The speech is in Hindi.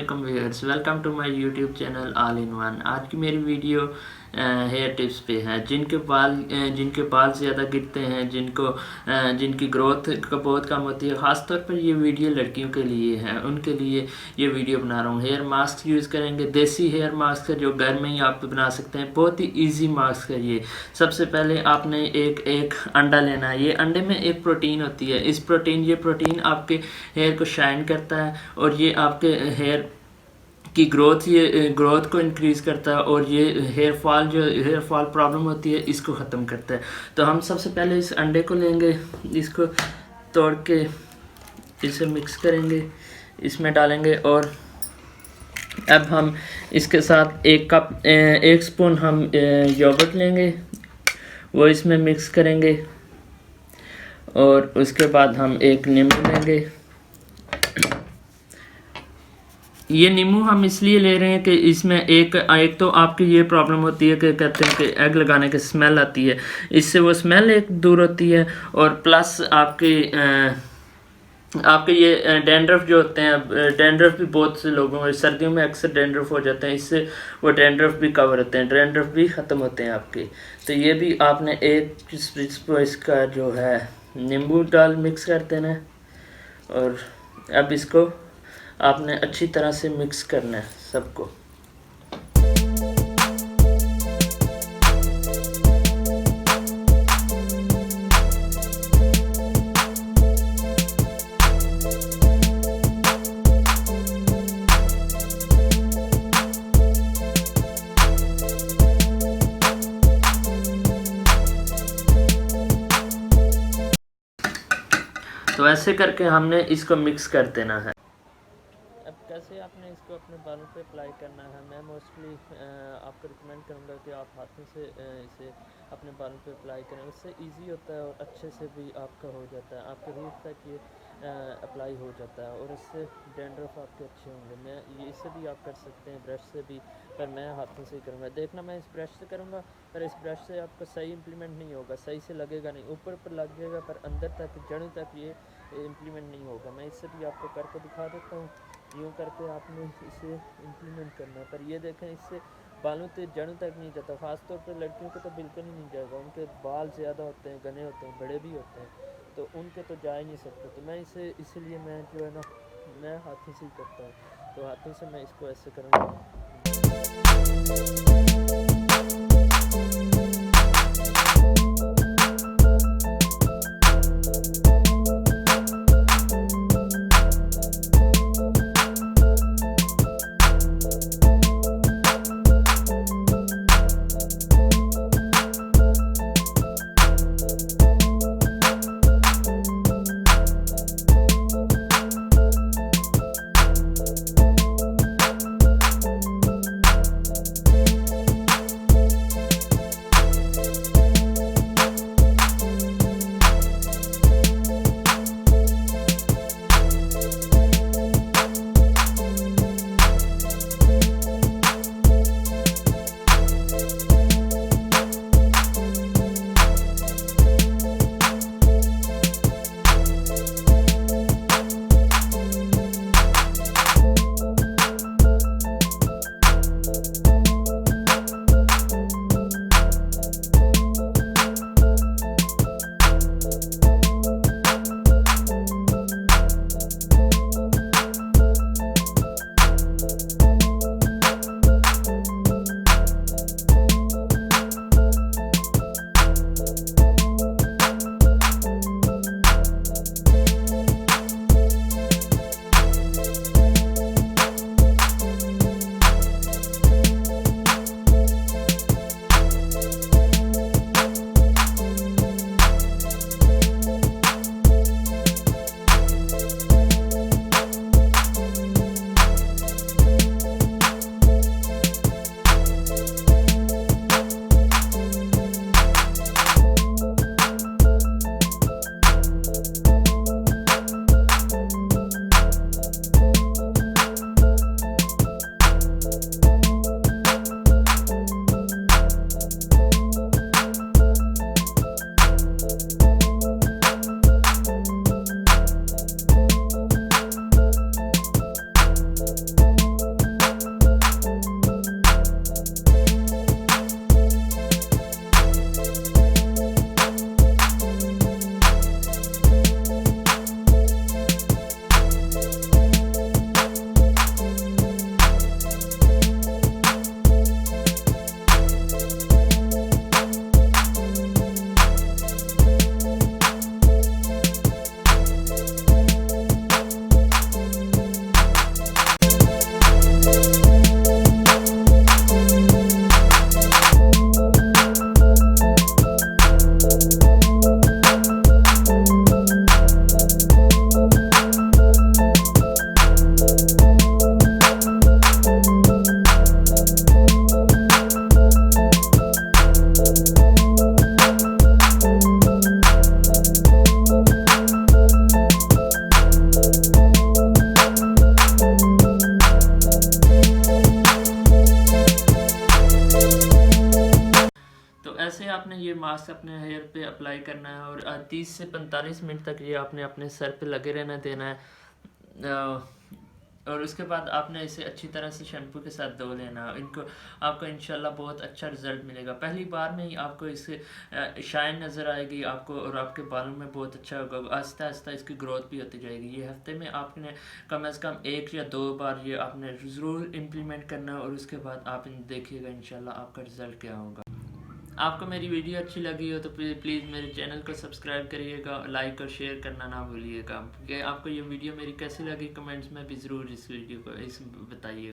अस्सलाम-ओ-अलैकुम viewers, welcome to my YouTube channel all in one. आज की मेरी वीडियो हेयर टिप्स पे है। जिनके बाल ज़्यादा गिरते हैं, जिनकी ग्रोथ बहुत कम होती है, ख़ास तौर पर ये वीडियो लड़कियों के लिए है, उनके लिए ये वीडियो बना रहा हूँ। हेयर मास्क यूज़ करेंगे, देसी हेयर मास्क है जो घर में ही आप बना सकते हैं। बहुत ही ईजी मास्क है ये। सबसे पहले आपने एक अंडा लेना है। ये अंडे में एक प्रोटीन होती है। ये प्रोटीन आपके हेयर को शाइन करता है और ये आपके हेयर की ग्रोथ को इंक्रीज़ करता है और ये हेयर फॉल प्रॉब्लम होती है इसको ख़त्म करता है। तो हम सबसे पहले इस अंडे को लेंगे, इसको तोड़ के इसे मिक्स करेंगे, इसमें डालेंगे और अब हम इसके साथ एक स्पून हम योगर्ट लेंगे, वो इसमें मिक्स करेंगे और उसके बाद हम एक नींबू लेंगे। ये नींबू हम इसलिए ले रहे हैं कि इसमें एक तो आपकी ये प्रॉब्लम होती है कि कहते हैं कि एग लगाने की स्मेल आती है, इससे वो स्मेल एक दूर होती है और प्लस आपके ये डैंड्रफ जो होते हैं, डैंड्रफ भी बहुत से लोगों में सर्दियों में अक्सर डैंड्रफ हो जाते हैं, इससे वो डैंड्रफ भी कवर होते हैं, डैंड्रफ भी ख़त्म होते हैं आपके। तो ये भी आपने एक इसका जो है नींबू डाल मिक्स कर देना है और अब इसको आपने अच्छी तरह से मिक्स करना है सबको। तो ऐसे करके हमने इसको मिक्स कर देना है। अब कैसे आपने इसको अपने बालों पे अप्लाई करना है, मैं मोस्टली आपको रिकमेंड करूँगा कि आप हाथों से इसे अपने बालों पे अप्लाई करें। इससे इजी होता है और अच्छे से भी आपका हो जाता है, आपके रूट तक ये अप्लाई हो जाता है और इससे डैंड्रफ आपके अच्छे होंगे। इससे भी आप कर सकते हैं, ब्रश से भी, पर मैं हाथों से ही करूँगा। देखना मैं इस ब्रश से करूँगा, पर इस ब्रश से आपका सही इम्प्लीमेंट नहीं होगा, सही से लगेगा नहीं, ऊपर लग जाएगा पर अंदर तक जड़ों तक ये इम्प्लीमेंट नहीं होगा। मैं इससे भी आपको करके दिखा देता हूँ। यूँ करके आपने इसे इम्प्लीमेंट करना है, पर ये देखें इससे बालों से जड़ों तक नहीं जाता। ख़ास तौर पर लड़कियों को तो बिल्कुल ही नहीं जाएगा, उनके बाल ज़्यादा होते हैं, घने होते हैं, बड़े भी होते हैं, तो उनके तो जा ही नहीं सकते। तो मैं इसलिए मैं जो है ना, मैं हाथों से ही करता हूँ। तो हाथों से मैं इसको ऐसे करूँगा। ऐसे आपने ये मास्क अपने हेयर पे अप्लाई करना है और 30 से 45 मिनट तक ये आपने अपने सर पे लगे रहना देना है। और उसके बाद आपने इसे अच्छी तरह से शैम्पू के साथ धो लेना। इनको आपको इंशाल्लाह बहुत अच्छा रिजल्ट मिलेगा। पहली बार में ही आपको इससे शाइन नज़र आएगी आपको, और आपके बालों में बहुत अच्छा होगा। आहिस्ता आहिस्ता इसकी ग्रोथ भी होती जाएगी। ये हफ्ते में आपने कम अज़ कम 1 या 2 बार ये आपने ज़रूर इम्प्लीमेंट करना है, और उसके बाद आप देखिएगा इंशाल्लाह आपका रिज़ल्ट क्या होगा। आपको मेरी वीडियो अच्छी लगी हो तो प्लीज़ मेरे चैनल को सब्सक्राइब करिएगा, लाइक और शेयर करना ना भूलिएगा। कि आपको ये वीडियो मेरी कैसी लगी कमेंट्स में भी ज़रूर इस वीडियो को बताइए।